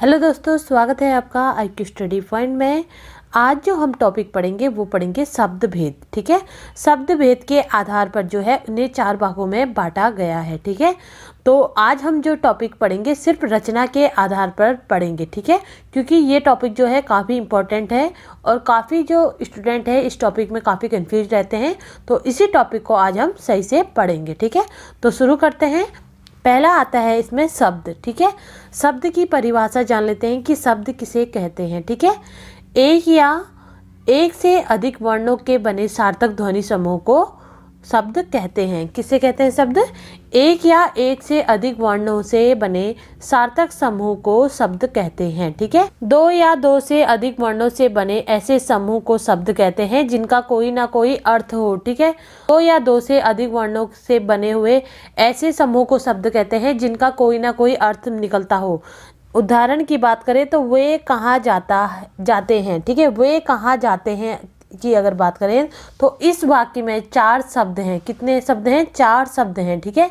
Hello दोस्तों, स्वागत है आपका IQ स्टडी पॉइंट में। आज जो हम टॉपिक पढ़ेंगे वो पढ़ेंगे शब्द भेद। ठीक है, शब्द भेद के आधार पर जो है उन्हें 4 भागों में बांटा गया है। ठीक है, तो आज हम जो टॉपिक पढ़ेंगे सिर्फ रचना के आधार पर पढ़ेंगे। ठीक है, क्योंकि ये टॉपिक जो है काफ़ी इम्पोर्टेंट है और काफ़ी जो स्टूडेंट है इस टॉपिक में काफ़ी कंफ्यूज रहते हैं, तो इसी टॉपिक को आज हम सही से पढ़ेंगे। ठीक है, तो शुरू करते हैं। पहला आता है इसमें शब्द। ठीक है, शब्द की परिभाषा जान लेते हैं कि शब्द किसे कहते हैं। ठीक है, एक या एक से अधिक वर्णों के बने सार्थक ध्वनि समूह को शब्द कहते हैं। किसे कहते हैं शब्द? एक या एक से अधिक वर्णों से बने सार्थक समूह को शब्द कहते हैं। ठीक है, दो या दो से अधिक वर्णों से बने ऐसे समूह को शब्द कहते हैं जिनका कोई ना कोई अर्थ हो। ठीक है, दो या दो से अधिक वर्णों से बने हुए ऐसे समूह को शब्द कहते हैं जिनका कोई ना कोई अर्थ निकलता हो। उदाहरण की बात करें तो वे कहाँ जाते हैं। ठीक है, वे कहाँ जाते हैं की अगर बात करें तो इस वाक्य में 4 शब्द हैं। कितने शब्द हैं? 4 शब्द हैं। ठीक है,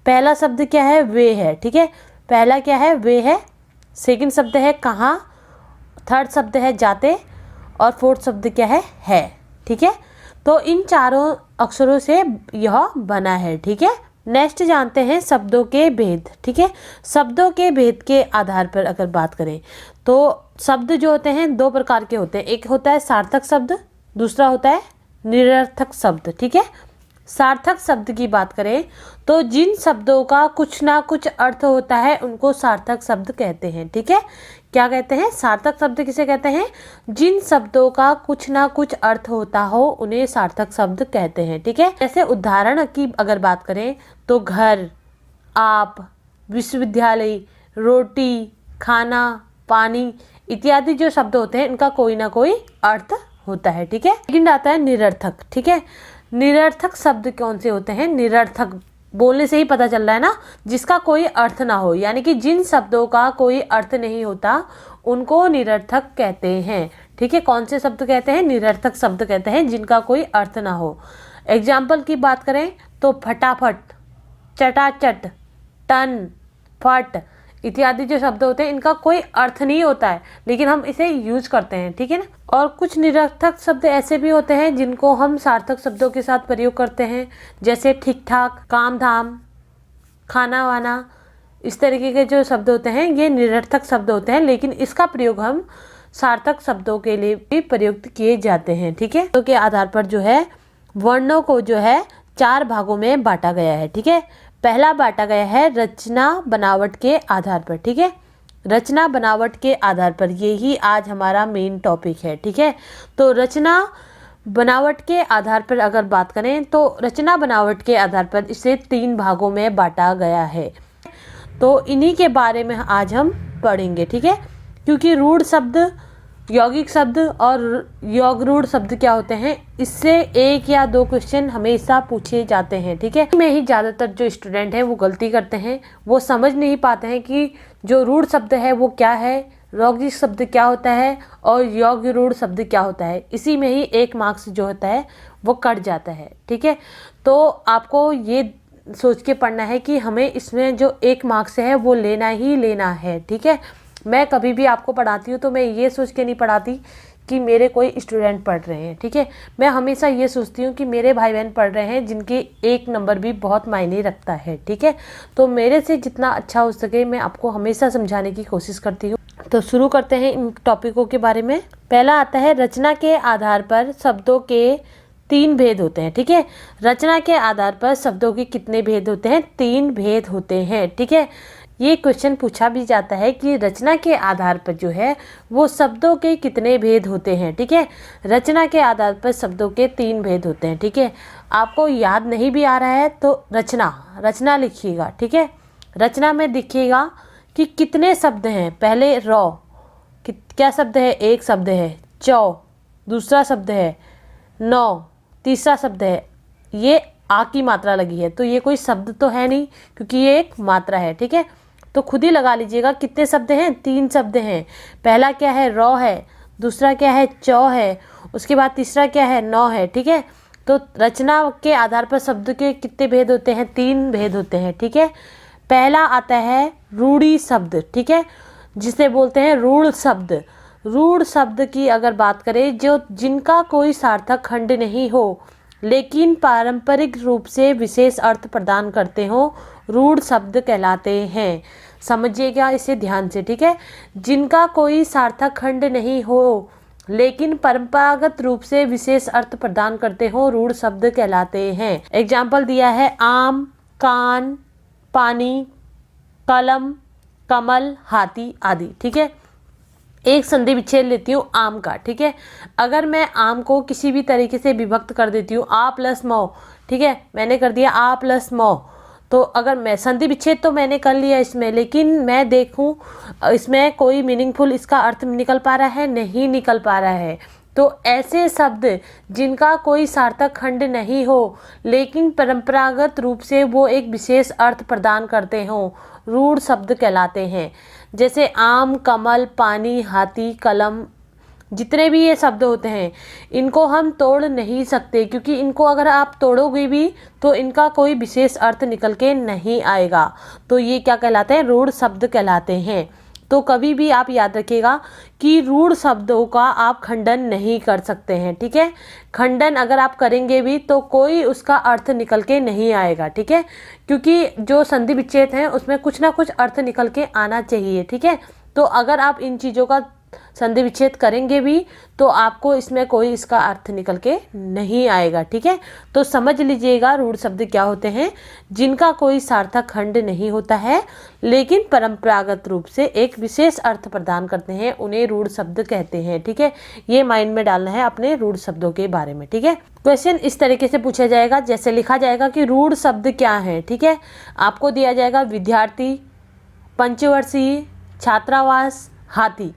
पहला शब्द क्या है? वे है। ठीक है, पहला क्या है? वे है। सेकंड शब्द है कहाँ, थर्ड शब्द है जाते और फोर्थ शब्द क्या है। ठीक है, तो इन चारों अक्षरों से यह बना है। ठीक है, नेक्स्ट जानते हैं शब्दों के भेद। ठीक है, शब्दों के भेद के आधार पर अगर बात करें तो शब्द जो होते हैं 2 प्रकार के होते हैं। एक होता है सार्थक शब्द, दूसरा होता है निरर्थक शब्द। ठीक है, सार्थक शब्द की बात करें तो जिन शब्दों का कुछ ना कुछ अर्थ होता है उनको सार्थक शब्द कहते हैं। ठीक है, क्या कहते हैं? सार्थक शब्द किसे कहते हैं? जिन शब्दों का कुछ ना कुछ अर्थ होता हो उन्हें सार्थक शब्द कहते हैं। ठीक है, जैसे उदाहरण की अगर बात करें तो घर, आप, विश्वविद्यालय, रोटी, खाना, पानी इत्यादि जो शब्द होते हैं इनका कोई ना कोई अर्थ होता है। ठीक है, लेकिन आता है निरर्थक। ठीक है, निरर्थक शब्द कौन से होते हैं? निरर्थक बोलने से ही पता चल रहा है ना, जिसका कोई अर्थ ना हो, यानी कि जिन शब्दों का कोई अर्थ नहीं होता उनको निरर्थक कहते हैं। ठीक है, कौन से शब्द कहते हैं? निरर्थक शब्द कहते हैं जिनका कोई अर्थ ना हो। एग्जाम्पल की बात करें तो फटाफट, चटाचट, टन, फट इत्यादि जो शब्द होते हैं इनका कोई अर्थ नहीं होता है लेकिन हम इसे यूज करते हैं। ठीक है ना, और कुछ निरर्थक शब्द ऐसे भी होते हैं जिनको हम सार्थक शब्दों के साथ प्रयोग करते हैं, जैसे ठीक ठाक, काम धाम, खाना वाना। इस तरीके के जो शब्द होते हैं ये निरर्थक शब्द होते हैं लेकिन इसका प्रयोग हम सार्थक शब्दों के लिए भी प्रयुक्त किए जाते हैं। ठीक है, तो के आधार पर जो है वर्णों को जो है 4 भागों में बांटा गया है। ठीक है, पहला बांटा गया है रचना बनावट के आधार पर। ठीक है, रचना बनावट के आधार पर, यही आज हमारा मेन टॉपिक है। ठीक है, तो रचना बनावट के आधार पर अगर बात करें तो रचना बनावट के आधार पर इसे 3 भागों में बांटा गया है। तो इन्हीं के बारे में आज हम पढ़ेंगे। ठीक है, क्योंकि रूढ़ शब्द, यौगिक शब्द और योगरूढ़ शब्द क्या होते हैं, इससे 1 या 2 क्वेश्चन हमेशा पूछे जाते हैं। ठीक है, में ही ज़्यादातर जो स्टूडेंट हैं वो गलती करते हैं, वो समझ नहीं पाते हैं कि जो रूढ़ शब्द है वो क्या है, यौगिक शब्द क्या होता है और योगरूढ़ शब्द क्या होता है। इसी में ही 1 मार्क्स जो होता है वो कट जाता है। ठीक है, तो आपको ये सोच के पढ़ना है कि हमें इसमें जो 1 मार्क्स है वो लेना ही लेना है। ठीक है, मैं कभी भी आपको पढ़ाती हूँ तो मैं ये सोच के नहीं पढ़ाती कि मेरे कोई स्टूडेंट पढ़ रहे हैं। ठीक है, मैं हमेशा ये सोचती हूँ कि मेरे भाई बहन पढ़ रहे हैं जिनके 1 नंबर भी बहुत मायने रखता है। ठीक है, तो मेरे से जितना अच्छा हो सके मैं आपको हमेशा समझाने की कोशिश करती हूँ। तो शुरू करते हैं इन टॉपिकों के बारे में। पहला आता है रचना के आधार पर शब्दों के 3 भेद होते हैं। ठीक है, रचना के आधार पर शब्दों के कितने भेद होते हैं? 3 भेद होते हैं। ठीक है, ये क्वेश्चन पूछा भी जाता है कि रचना के आधार पर जो है वो शब्दों के कितने भेद होते हैं। ठीक है, रचना के आधार पर शब्दों के 3 भेद होते हैं। ठीक है, आपको याद नहीं भी आ रहा है तो रचना लिखिएगा। ठीक है, रचना में देखिएगा कि कितने शब्द हैं। पहले रौ, क्या शब्द है? 1 शब्द है। चौ, दूसरा शब्द है। नौ, तीसरा शब्द है। ये आ की मात्रा लगी है तो ये कोई शब्द तो है नहीं क्योंकि ये एक मात्रा है। ठीक है, तो खुद ही लगा लीजिएगा कितने शब्द हैं? 3 शब्द हैं। पहला क्या है? रौ है, दूसरा क्या है? चौ है, उसके बाद तीसरा क्या है? नौ है। ठीक है, तो रचना के आधार पर शब्द के कितने भेद होते हैं? 3 भेद होते हैं। ठीक है, पहला आता है रूढ़ी शब्द। ठीक है, जिसे बोलते हैं रूढ़ शब्द। रूढ़ शब्द की अगर बात करें, जो जिनका कोई सार्थक खंड नहीं हो लेकिन पारंपरिक रूप से विशेष अर्थ प्रदान करते हो, रूढ़ शब्द कहलाते हैं। समझिएगा इसे ध्यान से, ठीक है। जिनका कोई सार्थक खंड नहीं हो लेकिन परंपरागत रूप से विशेष अर्थ प्रदान करते हो, रूढ़ शब्द कहलाते हैं। एग्जाम्पल दिया है आम, कान, पानी, कलम, कमल, हाथी आदि, ठीक है। एक संधि विच्छेद लेती हूँ आम का, ठीक है। अगर मैं आम को किसी भी तरीके से विभक्त कर देती हूँ आ प्लस मौ, ठीक है, मैंने कर दिया आ प्लस मौ, तो अगर मैं संधि विच्छेद तो मैंने कर लिया इसमें, लेकिन मैं देखूं इसमें कोई मीनिंगफुल इसका अर्थ निकल पा रहा है, नहीं निकल पा रहा है। तो ऐसे शब्द जिनका कोई सार्थक खंड नहीं हो लेकिन परंपरागत रूप से वो एक विशेष अर्थ प्रदान करते हो, रूढ़ शब्द कहलाते हैं। जैसे आम, कमल, पानी, हाथी, कलम, जितने भी ये शब्द होते हैं इनको हम तोड़ नहीं सकते, क्योंकि इनको अगर आप तोड़ोगे भी तो इनका कोई विशेष अर्थ निकल के नहीं आएगा। तो ये क्या कहलाते हैं? रूढ़ शब्द कहलाते हैं। तो कभी भी आप याद रखिएगा कि रूढ़ शब्दों का आप खंडन नहीं कर सकते हैं, ठीक है। खंडन अगर आप करेंगे भी तो कोई उसका अर्थ निकल के नहीं आएगा, ठीक है, क्योंकि जो संधि विच्छेद है उसमें कुछ ना कुछ अर्थ निकल के आना चाहिए, ठीक है। तो अगर आप इन चीज़ों का संधि विच्छेद करेंगे भी तो आपको इसमें कोई इसका अर्थ निकल के नहीं आएगा, ठीक है। तो समझ लीजिएगा रूढ़ शब्द क्या होते हैं, जिनका कोई सार्थक खंड नहीं होता है लेकिन परंपरागत रूप से एक विशेष अर्थ प्रदान करते हैं, उन्हें रूढ़ शब्द कहते हैं, ठीक है। ये माइंड में डालना है अपने रूढ़ शब्दों के बारे में, ठीक है। क्वेश्चन इस तरीके से पूछा जाएगा, जैसे लिखा जाएगा कि रूढ़ शब्द क्या है, ठीक है। आपको दिया जाएगा विद्यार्थी, पंचवर्षीय, छात्रावास, हाथी।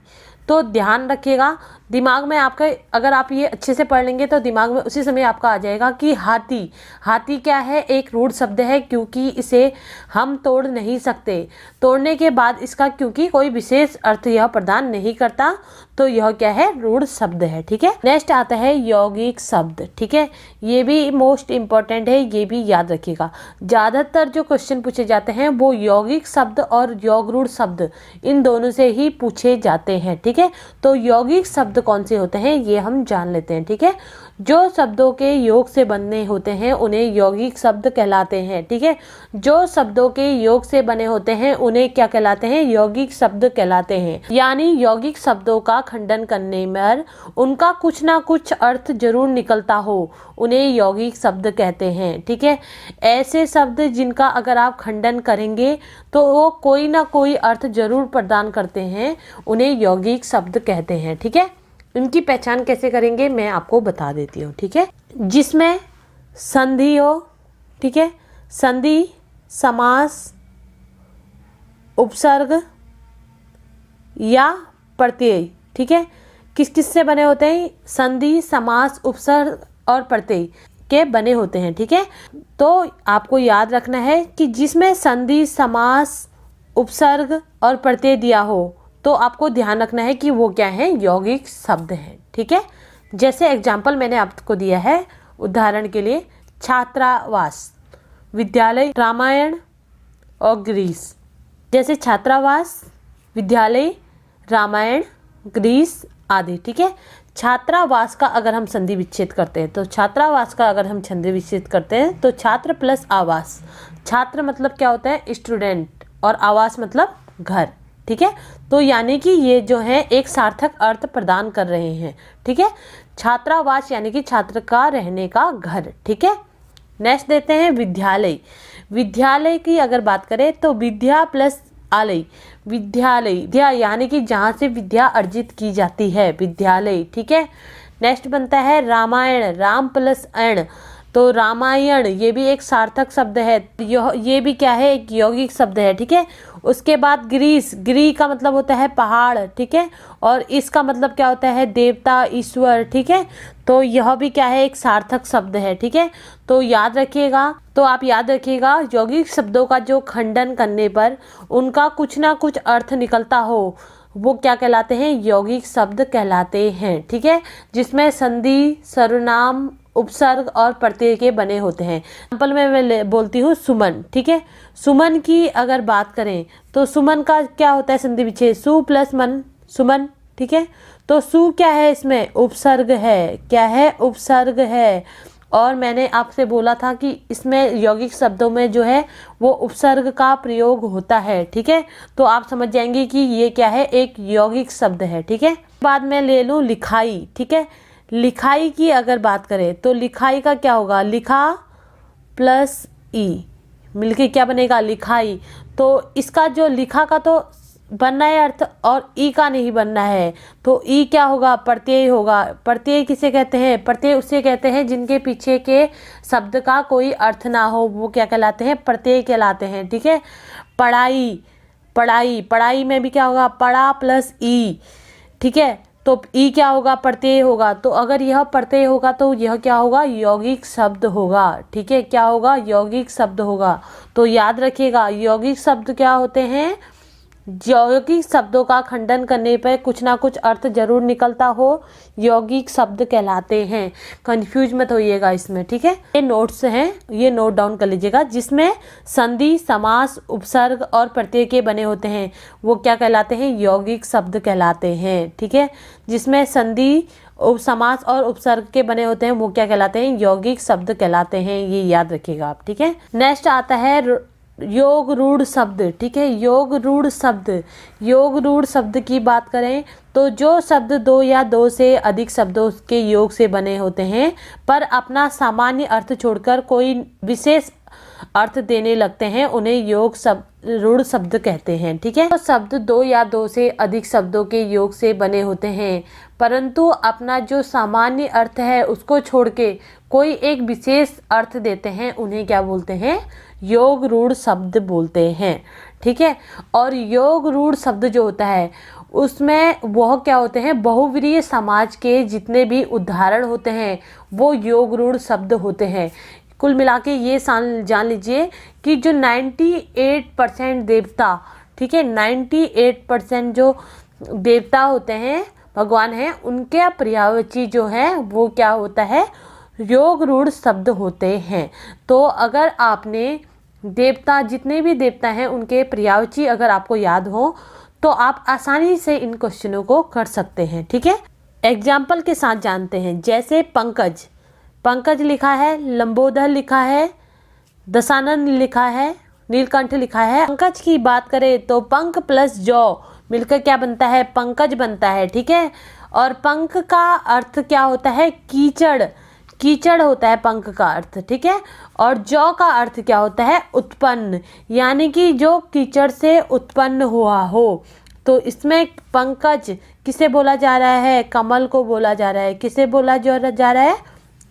तो ध्यान रखिएगा, दिमाग में आपका अगर आप ये अच्छे से पढ़ लेंगे तो दिमाग में उसी समय आपका आ जाएगा कि हाथी, हाथी क्या है? एक रूढ़ शब्द है, क्योंकि इसे हम तोड़ नहीं सकते। तोड़ने के बाद इसका क्योंकि कोई विशेष अर्थ यह प्रदान नहीं करता, तो यह क्या है? रूढ़ शब्द है, ठीक है। नेक्स्ट आता है यौगिक शब्द, ठीक है। ये भी मोस्ट इम्पॉर्टेंट है, ये भी याद रखिएगा। ज़्यादातर जो क्वेश्चन पूछे जाते हैं वो यौगिक शब्द और योगरूढ़ शब्द इन दोनों से ही पूछे जाते हैं, ठीक है। तो यौगिक शब्द कौन से होते हैं ये हम जान लेते हैं, ठीक है। जो शब्दों के योग से बने होते हैं उन्हें यौगिक शब्द कहलाते हैं, ठीक है। जो शब्दों के योग से बने होते हैं उन्हें क्या कहलाते हैं? यौगिक शब्द कहलाते हैं। यानी यौगिक शब्दों का खंडन करने पर उनका कुछ ना कुछ अर्थ जरूर निकलता हो, उन्हें यौगिक शब्द कहते हैं, ठीक है। ऐसे शब्द जिनका अगर आप खंडन करेंगे तो वो कोई ना कोई अर्थ जरूर प्रदान करते हैं, उन्हें यौगिक शब्द कहते हैं, ठीक है। इनकी पहचान कैसे करेंगे मैं आपको बता देती हूँ, ठीक है। जिसमें संधि हो, ठीक है, संधि, समास, उपसर्ग या प्रत्यय, ठीक है। किस किस से बने होते हैं? संधि, समास, उपसर्ग और प्रत्यय के बने होते हैं, ठीक है। तो आपको याद रखना है कि जिसमें संधि, समास, उपसर्ग और प्रत्यय दिया हो तो आपको ध्यान रखना है कि वो क्या है? यौगिक शब्द हैं, ठीक है। जैसे एग्जाम्पल मैंने आपको दिया है उदाहरण के लिए, छात्रावास, विद्यालय, रामायण और ग्रीस। जैसे छात्रावास, विद्यालय, रामायण, ग्रीस आदि, ठीक है। छात्रावास का अगर हम संधि विच्छेद करते हैं तो छात्रावास का अगर हम संधि विच्छेद करते हैं तो छात्र प्लस आवास। छात्र मतलब क्या होता है? स्टूडेंट, और आवास मतलब घर, ठीक है। तो यानी कि ये जो है एक सार्थक अर्थ प्रदान कर रहे हैं, ठीक है। छात्रावास यानी कि छात्र का रहने का घर, ठीक है। नेक्स्ट देते हैं विद्यालय। विद्यालय की अगर बात करें तो विद्या प्लस आलय, विद्यालय, विद्या यानी कि जहाँ से विद्या अर्जित की जाती है, विद्यालय, ठीक है। नेक्स्ट बनता है रामायण, राम प्लस अण, तो रामायण ये भी एक सार्थक शब्द है, ये भी क्या है? एक यौगिक शब्द है, ठीक है। उसके बाद ग्रीस, ग्री का मतलब होता है पहाड़, ठीक है, और इसका मतलब क्या होता है? देवता, ईश्वर, ठीक है। तो यह भी क्या है? एक सार्थक शब्द है, ठीक है। तो याद रखिएगा, तो आप याद रखिएगा यौगिक शब्दों का जो खंडन करने पर उनका कुछ ना कुछ अर्थ निकलता हो वो क्या कहलाते हैं? यौगिक शब्द कहलाते हैं, ठीक है। जिसमें संधि, सर्वनाम, उपसर्ग और प्रत्यय के बने होते हैं। एग्जाम्पल में मैं बोलती हूँ सुमन, ठीक है। सुमन की अगर बात करें तो सुमन का क्या होता है संधि विच्छेद, सु प्लस मन, सुमन, ठीक है। तो सु क्या है, इसमें उपसर्ग है, क्या है, उपसर्ग है। और मैंने आपसे बोला था कि इसमें यौगिक शब्दों में जो है वो उपसर्ग का प्रयोग होता है, ठीक है। तो आप समझ जाएंगे कि ये क्या है, एक यौगिक शब्द है, ठीक है। बाद में ले लूँ लिखाई, ठीक है। लिखाई की अगर बात करें तो लिखाई का क्या होगा, लिखा प्लस ई मिलके क्या बनेगा, लिखाई। तो इसका जो लिखा का तो बनना है अर्थ और ई का नहीं बनना है, तो ई क्या होगा, प्रत्यय होगा। प्रत्यय किसे कहते हैं, प्रत्यय उसे कहते हैं जिनके पीछे के शब्द का कोई अर्थ ना हो, वो क्या कहलाते हैं, प्रत्यय कहलाते हैं, ठीक है। पढ़ाई, पढ़ाई, पढ़ाई में भी क्या होगा, पढ़ा प्लस ई, ठीक है। तो ई क्या होगा, प्रत्यय होगा। तो अगर यह प्रत्यय होगा तो यह क्या होगा, यौगिक शब्द होगा, ठीक है। क्या होगा, यौगिक शब्द होगा। तो याद रखिएगा यौगिक शब्द क्या होते हैं, यौगिक शब्दों का खंडन करने पर कुछ ना कुछ अर्थ जरूर निकलता हो, यौगिक शब्द कहलाते हैं। कंफ्यूज मत होइएगा इसमें, ठीक है। ये नोट्स हैं, ये नोट डाउन कर लीजिएगा। जिसमें संधि, समास, उपसर्ग और प्रत्यय के बने होते हैं वो क्या कहलाते हैं, यौगिक शब्द कहलाते हैं, ठीक है। जिसमें संधि, समास और उपसर्ग के बने होते हैं वो क्या कहलाते हैं, यौगिक शब्द कहलाते हैं। ये याद रखिएगा आप, ठीक है। नेक्स्ट आता है योग रूढ़ शब्द, ठीक है। योग रूढ़ शब्द, योग रूढ़ शब्द की बात करें तो जो शब्द दो या दो से अधिक शब्दों के योग से बने होते हैं पर अपना सामान्य अर्थ छोड़कर कोई विशेष अर्थ देने लगते हैं उन्हें योग शब्द, रूढ़ शब्द कहते हैं, ठीक है। तो शब्द दो या दो से अधिक शब्दों के योग से बने होते हैं परंतु अपना जो सामान्य अर्थ है उसको छोड़ के कोई एक विशेष अर्थ देते हैं उन्हें क्या बोलते हैं, योग रूढ़ शब्द बोलते हैं, ठीक है। और योग रूढ़ शब्द जो होता है उसमें वह क्या होते हैं, बहुव्रीहि समाज के जितने भी उदाहरण होते हैं वो योग रूढ़ शब्द होते हैं। कुल मिला के ये जान लीजिए कि जो 98% देवता, ठीक है, 98% जो देवता होते हैं, भगवान हैं, उनके पर्यायवाची जो है वो क्या होता है, योग रूढ़ शब्द होते हैं। तो अगर आपने देवता, जितने भी देवता हैं उनके पर्यायवाची अगर आपको याद हो तो आप आसानी से इन क्वेश्चनों को कर सकते हैं, ठीक है। एग्जाम्पल के साथ जानते हैं। जैसे पंकज, पंकज लिखा है, लंबोदर लिखा है, दशानन लिखा है, नीलकंठ लिखा है। पंकज की बात करें तो पंख प्लस जौ मिलकर क्या बनता है, पंकज बनता है, ठीक है। और पंख का अर्थ क्या होता है, कीचड़, कीचड़ होता है पंख का अर्थ, ठीक है। और जौ का अर्थ क्या होता है, उत्पन्न, यानी कि जो कीचड़ से उत्पन्न हुआ हो। तो इसमें पंकज किसे बोला जा रहा है, कमल को बोला जा रहा है। किसे बोला जा रहा है,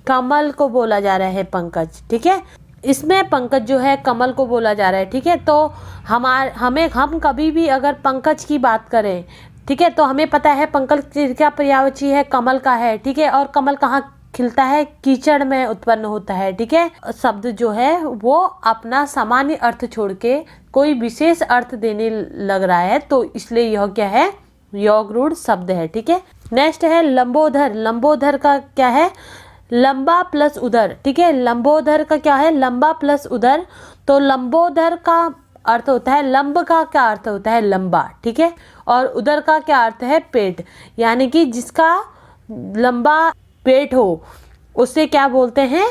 कमल को बोला जा रहा है पंकज, ठीक है। इसमें पंकज जो है कमल को बोला जा रहा है, ठीक है। तो हम कभी भी अगर पंकज की बात करें, ठीक है, तो हमें पता है पंकज का पर्यायवाची है, कमल का है, ठीक है। और कमल कहाँ खिलता है, कीचड़ में उत्पन्न होता है, ठीक है। शब्द जो है वो अपना सामान्य अर्थ छोड़ के कोई विशेष अर्थ देने लग रहा है तो इसलिए यह क्या है, योग रूढ़ शब्द है, ठीक है। नेक्स्ट है लंबोदर। लंबोदर का क्या है, लंबा प्लस उदर, ठीक है। लंबोदर का क्या है, लंबा प्लस उदर। तो लंबोदर का अर्थ होता है, लंब का क्या अर्थ होता है, लंबा, ठीक है। और उदर का क्या अर्थ है, पेट, यानी कि जिसका लंबा पेट हो उसे क्या बोलते हैं,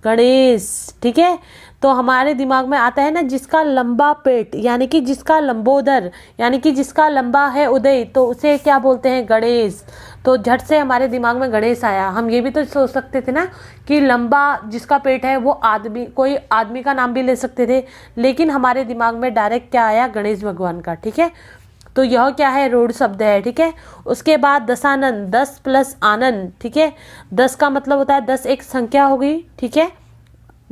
गणेश, ठीक है। तो हमारे दिमाग में आता है ना, जिसका लंबा पेट यानी कि जिसका लंबोदर यानी कि जिसका लंबा है उदय, तो उसे क्या बोलते हैं, गणेश। तो झट से हमारे दिमाग में गणेश आया। हम ये भी तो सोच सकते थे ना कि लंबा जिसका पेट है वो आदमी, कोई आदमी का नाम भी ले सकते थे, लेकिन हमारे दिमाग में डायरेक्ट क्या आया, गणेश भगवान का, ठीक है। तो यह क्या है, रूढ़ शब्द है, ठीक है। उसके बाद दशानन, 10 प्लस आनंद, ठीक है। 10 का मतलब होता है 10 एक संख्या हो गई, ठीक है।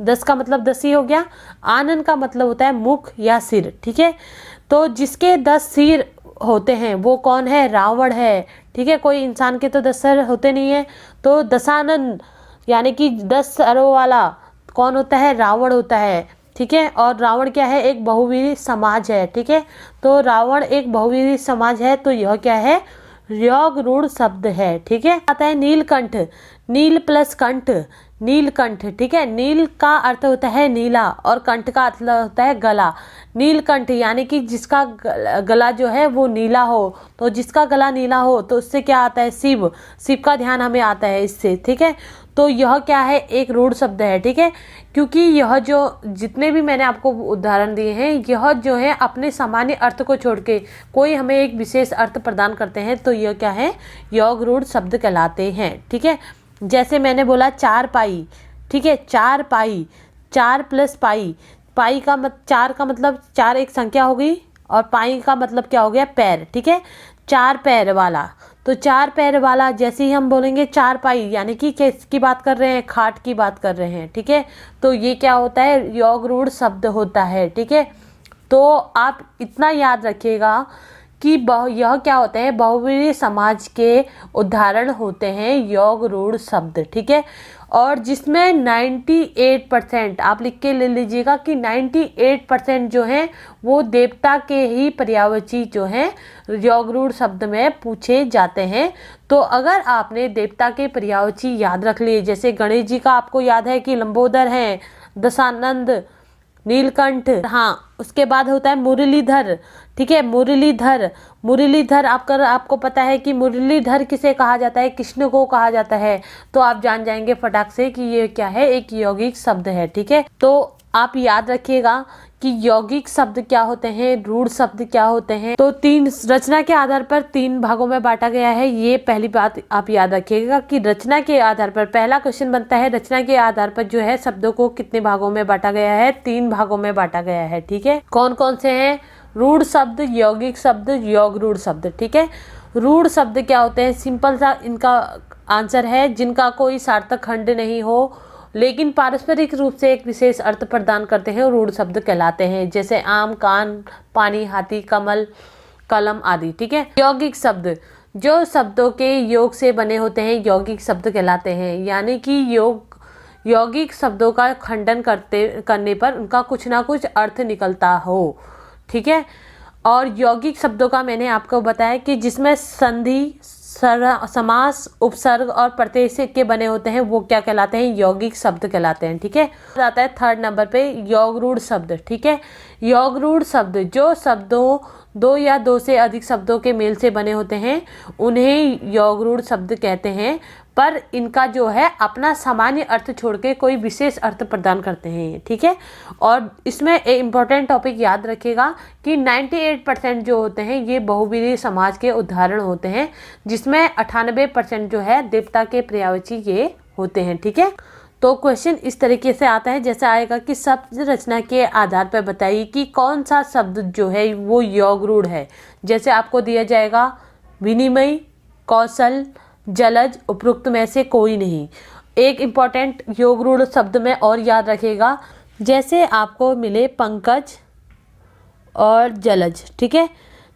10 का मतलब 10 ही हो गया। आनंद का मतलब होता है मुख या सिर, ठीक है। तो जिसके 10 सिर होते हैं वो कौन है, रावण है, ठीक है। कोई इंसान के तो 10 सर होते नहीं है। तो दशानन यानी कि 10 सरों वाला कौन होता है, रावण होता है, ठीक है। और रावण क्या है, एक बहुवीरी समाज है, ठीक है। तो रावण एक बहुवीरी समाज है, तो यह क्या है, योग रूढ़ शब्द है, ठीक है। आता है नीलकंठ। नील प्लस कंठ, नीलकंठ, ठीक है। नील का अर्थ होता है नीला और कंठ का अर्थ होता है गला। नीलकंठ यानी कि जिसका गला जो है वो नीला हो, तो जिसका गला नीला हो तो उससे क्या आता है, शिव, शिव का ध्यान हमें आता है इससे, ठीक है। तो यह क्या है, एक रूढ़ शब्द है, ठीक है। क्योंकि यह जो जितने भी मैंने आपको उदाहरण दिए हैं, यह जो है अपने सामान्य अर्थ को छोड़ के कोई हमें एक विशेष अर्थ प्रदान करते हैं, तो यह क्या है, योग रूढ़ शब्द कहलाते हैं, ठीक है। जैसे मैंने बोला चार पाई, ठीक है, चार पाई, चार प्लस पाई, पाई का चार का मतलब चार एक संख्या हो गई और पाई का मतलब क्या हो गया, पैर, ठीक है। चार पैर वाला, तो चार पैर वाला जैसे ही हम बोलेंगे चार पाई यानी कि किसकी बात कर रहे हैं, खाट की बात कर रहे हैं, ठीक है। तो ये क्या होता है, योग रूढ़ शब्द होता है, ठीक है। तो आप इतना याद रखिएगा कि यह क्या होते हैं, बहुव्रीहि समाज के उदाहरण होते हैं योग रूढ़ शब्द, ठीक है। और जिसमें 98% आप लिख के ले लीजिएगा कि 98% जो हैं वो देवता के ही पर्यायवाची जो हैं योग रूढ़ शब्द में पूछे जाते हैं। तो अगर आपने देवता के पर्यायवाची याद रख लिए, जैसे गणेश जी का आपको याद है कि लंबोदर हैं, दशानंद, नीलकंठ, हाँ, उसके बाद होता है मुरलीधर, ठीक है। मुरलीधर, मुरलीधर आपको पता है कि मुरलीधर किसे कहा जाता है, कृष्ण को कहा जाता है। तो आप जान जाएंगे फटाक से कि ये क्या है, एक यौगिक शब्द है, ठीक है। तो आप याद रखिएगा कि यौगिक शब्द क्या होते हैं, रूढ़ शब्द क्या होते हैं। तो तीन रचना के आधार पर तीन भागों में बांटा गया है, ये पहली बात आप याद रखिएगा कि रचना के आधार पर पहला क्वेश्चन बनता है, रचना के आधार पर जो है शब्दों को कितने भागों में बांटा गया है, तीन भागों में बांटा गया है, ठीक है। कौन कौन से हैं, रूढ़ शब्द, यौगिक शब्द, योग रूढ़ शब्द, ठीक है। रूढ़ शब्द क्या होते हैं, सिंपल सा इनका आंसर है, जिनका कोई सार्थक खंड नहीं हो लेकिन पारस्परिक रूप से एक विशेष अर्थ प्रदान करते हैं, रूढ़ शब्द कहलाते हैं। जैसे आम, कान, पानी, हाथी, कमल, कलम आदि, ठीक है। यौगिक शब्द जो शब्दों के योग से बने होते हैं यौगिक शब्द कहलाते हैं, यानी कि यौगिक शब्दों का खंडन करने पर उनका कुछ ना कुछ अर्थ निकलता हो, ठीक है। और यौगिक शब्दों का मैंने आपको बताया कि जिसमें संधि, समास, उपसर्ग और प्रत्यय से के बने होते हैं वो क्या कहलाते हैं, यौगिक शब्द कहलाते हैं, ठीक है। आता है थर्ड नंबर पे योग रूढ़ शब्द, ठीक है। योग रूढ़ शब्द जो शब्दों दो या दो से अधिक शब्दों के मेल से बने होते हैं उन्हें योग रूढ़ शब्द कहते हैं, पर इनका जो है अपना सामान्य अर्थ छोड़ के कोई विशेष अर्थ प्रदान करते हैं, ठीक है। और इसमें एक इम्पॉर्टेंट टॉपिक याद रखिएगा कि 98% जो होते हैं ये बहुव्रीहि समाज के उदाहरण होते हैं, जिसमें 98% जो है देवता के पर्यायवाची ये होते हैं, ठीक है। तो क्वेश्चन इस तरीके से आता है, जैसे आएगा कि शब्द रचना के आधार पर बताइए कि कौन सा शब्द जो है वो योग रूढ़ है। जैसे आपको दिया जाएगा विनिमय, कौशल, जलज, उपरोक्त में से कोई नहीं। एक इम्पॉर्टेंट योग रूढ़ शब्द में और याद रखिएगा, जैसे आपको मिले पंकज और जलज, ठीक है,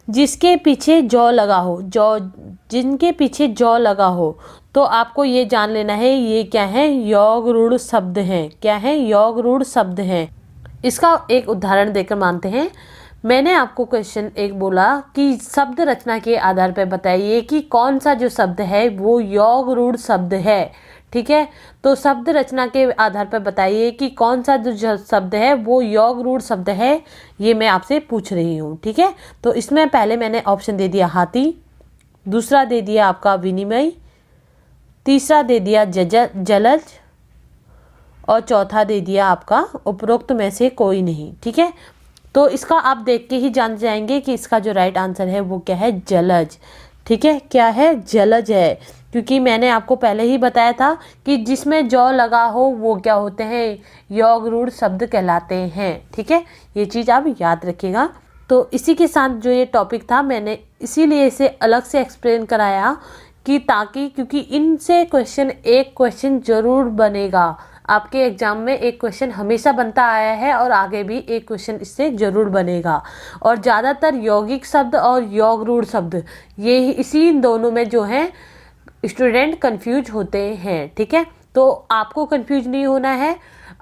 जिसके पीछे जौ लगा हो, जिनके पीछे जौ लगा हो, तो आपको ये जान लेना है ये क्या है, योग रूढ़ शब्द हैं। क्या है, योग रूढ़ शब्द हैं। इसका एक उदाहरण देकर मानते हैं। मैंने आपको क्वेश्चन एक बोला कि शब्द रचना के आधार पर बताइए कि कौन सा जो शब्द है वो योग रूढ़ शब्द है, ठीक है। तो शब्द रचना के आधार पर बताइए कि कौन सा जो शब्द है वो योग रूढ़ शब्द है, ये मैं आपसे पूछ रही हूँ, ठीक है। तो इसमें पहले मैंने ऑप्शन दे दिया हाथी, दूसरा दे दिया आपका विनिमय, तीसरा दे दिया जलज और चौथा दे दिया आपका उपरोक्त में से कोई नहीं, ठीक है। तो इसका आप देख के ही जान जाएंगे कि इसका जो राइट आंसर है वो क्या है, जलज, ठीक है। क्या है, जलज है, क्योंकि मैंने आपको पहले ही बताया था कि जिसमें जौ लगा हो वो क्या होते हैं, योग रूढ़ शब्द कहलाते हैं, ठीक है। ये चीज़ आप याद रखिएगा। तो इसी के साथ जो ये टॉपिक था मैंने इसीलिए इसे अलग से एक्सप्लेन कराया कि ताकि, क्योंकि इनसे एक क्वेश्चन जरूर बनेगा आपके एग्जाम में, एक क्वेश्चन हमेशा बनता आया है और आगे भी एक क्वेश्चन इससे जरूर बनेगा। और ज़्यादातर यौगिक शब्द और योग रूढ़ शब्द ये इसी दोनों में जो है स्टूडेंट कंफ्यूज होते हैं, ठीक है। तो आपको कंफ्यूज नहीं होना है।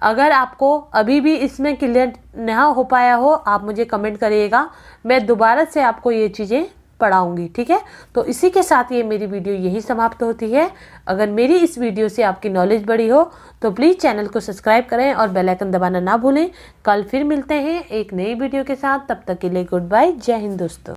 अगर आपको अभी भी इसमें क्लियर ना हो पाया हो आप मुझे कमेंट करिएगा, मैं दोबारा से आपको ये चीज़ें पढ़ाऊंगी। ठीक है, तो इसी के साथ ये मेरी वीडियो यही समाप्त होती है। अगर मेरी इस वीडियो से आपकी नॉलेज बढ़ी हो तो प्लीज़ चैनल को सब्सक्राइब करें और बेल आइकन दबाना ना भूलें। कल फिर मिलते हैं एक नई वीडियो के साथ, तब तक के लिए गुड बाय, जय हिंद दोस्तों।